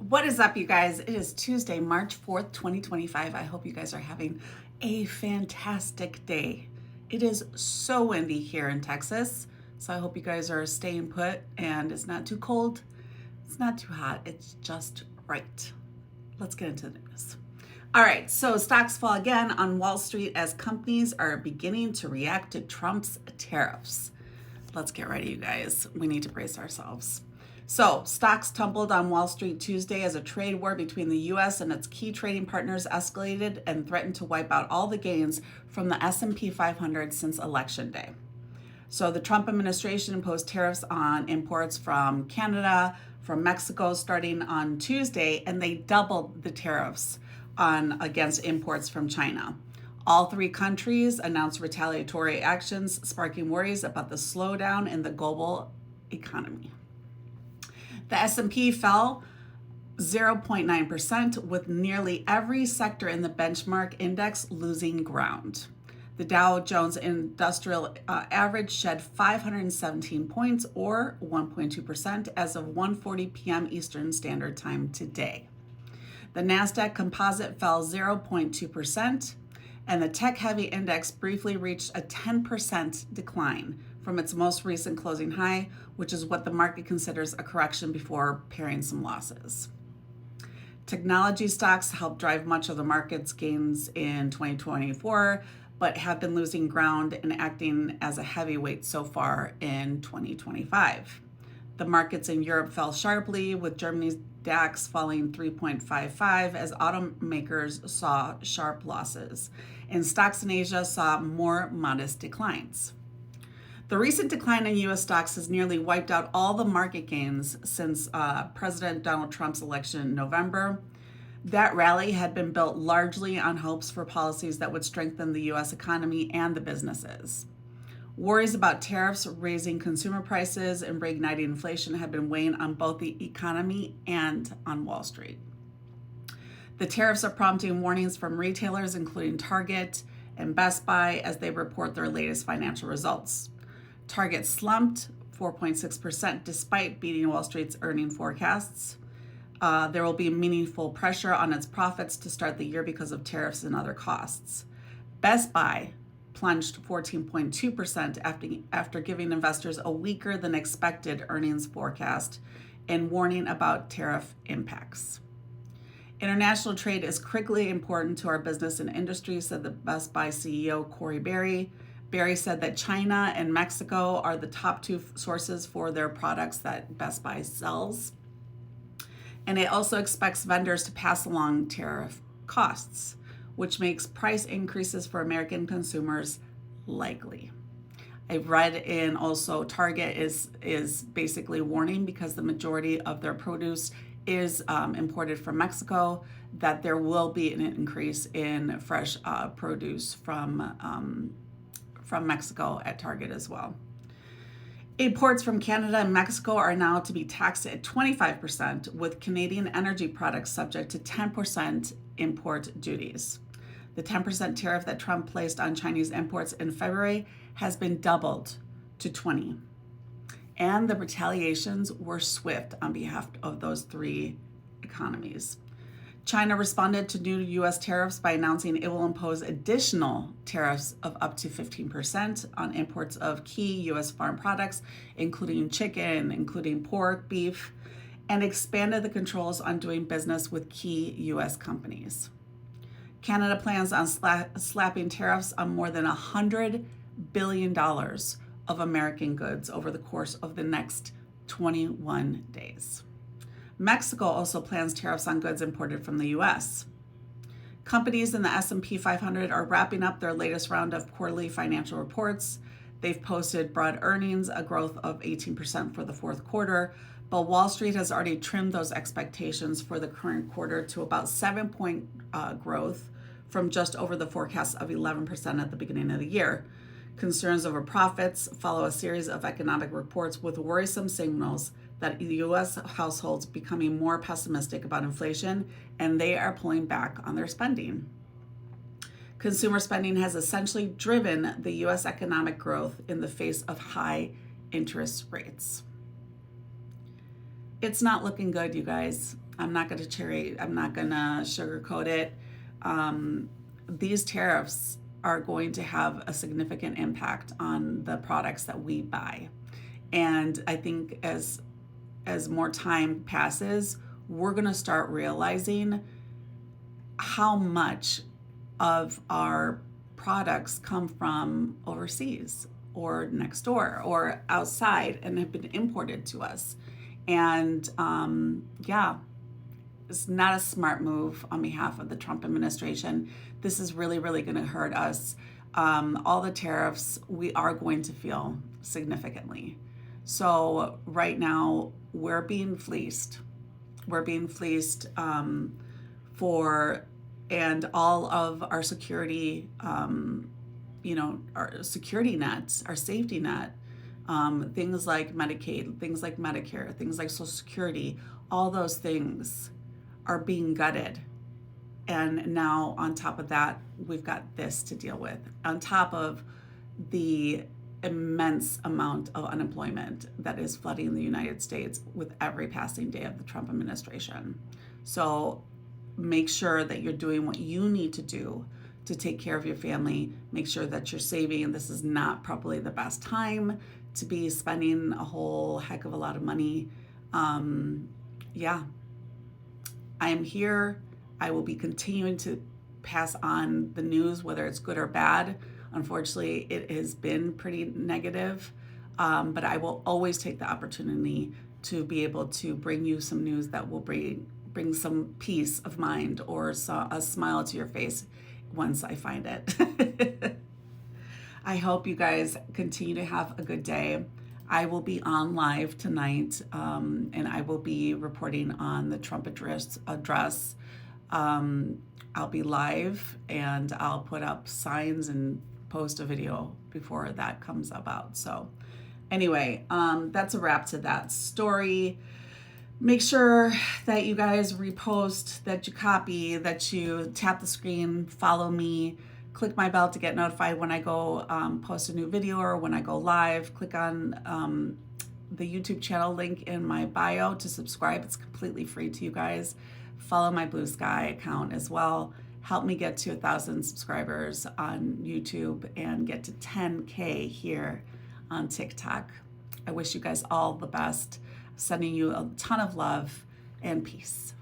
What is up, you guys? It is Tuesday, March 4th, 2025. I hope you guys are having a fantastic day. It is so windy here in Texas, so I hope you guys are staying put and it's not too cold, it's not too hot, it's just right. Let's get into the news. All right, so stocks fall again on Wall Street as companies are beginning to react to Trump's tariffs. Let's get ready, you guys. We need to brace ourselves. So, stocks tumbled on Wall Street Tuesday as a trade war between the US and its key trading partners escalated and threatened to wipe out all the gains from the S&P 500 since election day. So, the Trump administration imposed tariffs on imports from Canada, from Mexico starting on Tuesday, and they doubled the tariffs against imports from China. All three countries announced retaliatory actions, sparking worries about the slowdown in the global economy. The S&P fell 0.9%, with nearly every sector in the benchmark index losing ground. The Dow Jones Industrial Average shed 517 points, or 1.2%, as of 1:40 p.m. Eastern Standard Time today. The NASDAQ Composite fell 0.2%, and the tech-heavy index briefly reached a 10% decline from its most recent closing high, which is what the market considers a correction before paring some losses. Technology stocks helped drive much of the market's gains in 2024, but have been losing ground and acting as a heavyweight so far in 2025. The markets in Europe fell sharply, with Germany's DAX falling 3.55 as automakers saw sharp losses, and stocks in Asia saw more modest declines. The recent decline in U.S. stocks has nearly wiped out all the market gains since President Donald Trump's election in November. That rally had been built largely on hopes for policies that would strengthen the U.S. economy and the businesses. Worries about tariffs raising consumer prices and reigniting inflation have been weighing on both the economy and on Wall Street. The tariffs are prompting warnings from retailers, including Target and Best Buy, as they report their latest financial results. Target slumped 4.6% despite beating Wall Street's earnings forecasts. There will be meaningful pressure on its profits to start the year because of tariffs and other costs. Best Buy plunged 14.2% after giving investors a weaker than expected earnings forecast and warning about tariff impacts. International trade is critically important to our business and industry, said the Best Buy CEO Corey Berry. Berry said that China and Mexico are the top two sources for their products that Best Buy sells. And it also expects vendors to pass along tariff costs, which makes price increases for American consumers likely. I've read in also Target is basically warning, because the majority of their produce is imported from Mexico, that there will be an increase in fresh produce from Mexico at Target as well. Imports from Canada and Mexico are now to be taxed at 25%, with Canadian energy products subject to 10% import duties. The 10% tariff that Trump placed on Chinese imports in February has been doubled to 20%. And the retaliations were swift on behalf of those three economies. China responded to new U.S. tariffs by announcing it will impose additional tariffs of up to 15% on imports of key U.S. farm products, including chicken, including pork, beef, and expanded the controls on doing business with key U.S. companies. Canada plans on slapping tariffs on more than $100 billion of American goods over the course of the next 21 days. Mexico also plans tariffs on goods imported from the U.S. Companies in the S&P 500 are wrapping up their latest round of quarterly financial reports. They've posted broad earnings, a growth of 18% for the fourth quarter, but Wall Street has already trimmed those expectations for the current quarter to about 7-point growth from just over the forecast of 11% at the beginning of the year. Concerns over profits follow a series of economic reports with worrisome signals that U.S. households becoming more pessimistic about inflation, and they are pulling back on their spending. Consumer spending has essentially driven the U.S. economic growth in the face of high interest rates. It's not looking good, you guys. I'm not going to sugarcoat it. These tariffs are going to have a significant impact on the products that we buy. And I think as more time passes, we're going to start realizing how much of our products come from overseas or next door or outside and have been imported to us. And yeah, it's not a smart move on behalf of the Trump administration. This is really, really going to hurt us. All the tariffs we are going to feel significantly. So right now we're being fleeced. We're being fleeced for, and all of our security, our security nets, our safety net, things like Medicaid, things like Medicare, things like Social Security, all those things are being gutted. And now on top of that, we've got this to deal with, on top of the immense amount of unemployment that is flooding the United States with every passing day of the Trump administration. So make sure that you're doing what you need to do to take care of your family. Make sure that you're saving. This is not probably the best time to be spending a whole heck of a lot of money. Yeah, I am here. I will be continuing to pass on the news, whether it's good or bad. Unfortunately, it has been pretty negative, but I will always take the opportunity to be able to bring you some news that will bring some peace of mind or a smile to your face once I find it. I hope you guys continue to have a good day. I will be on live tonight, and I will be reporting on the Trump address. I'll be live, and I'll put up signs and post a video before that comes about. So anyway, that's a wrap to that story. Make sure that you guys repost, that you copy, that you tap the screen, follow me, click my bell to get notified when I go post a new video or when I go live. Click on the YouTube channel link in my bio to subscribe. It's completely free to you guys. Follow my Blue Sky account as well. Help me get to 1,000 subscribers on YouTube and get to 10K here on TikTok. I wish you guys all the best. Sending you a ton of love and peace.